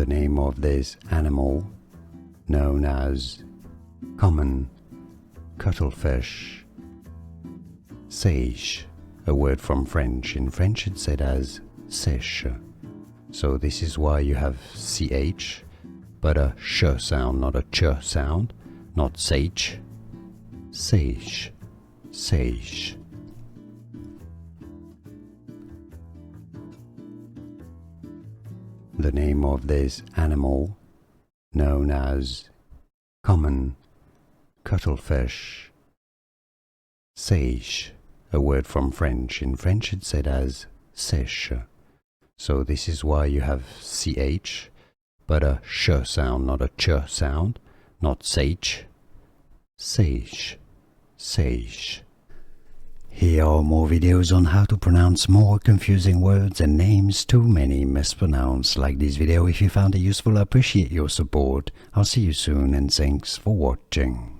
The name of this animal, known as common cuttlefish. Seiche, a word from French. In French it's said as sèche. So this is why you have ch, but a sh sound, not a ch sound, not seiche. Seiche, seiche. The name of this animal, known as common cuttlefish. Seiche, a word from French. In French it's said as sèche. So this is why you have ch, but a sh sound, not a ch sound, not seiche. Seiche, seiche. Here are more videos on how to pronounce more confusing words and names too many mispronounced. Like this video if you found it useful. I appreciate your support. I'll see you soon and thanks for watching.